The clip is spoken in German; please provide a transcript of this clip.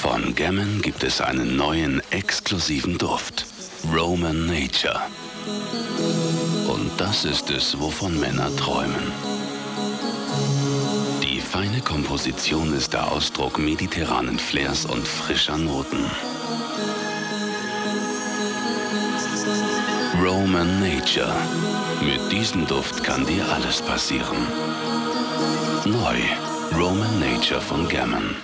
Von Gammon gibt es einen neuen, exklusiven Duft. Roman Nature. Und das ist es, wovon Männer träumen. Die feine Komposition ist der Ausdruck mediterranen Flairs und frischer Noten. Roman Nature. Mit diesem Duft kann dir alles passieren. Neu. Roman Nature von Gammon.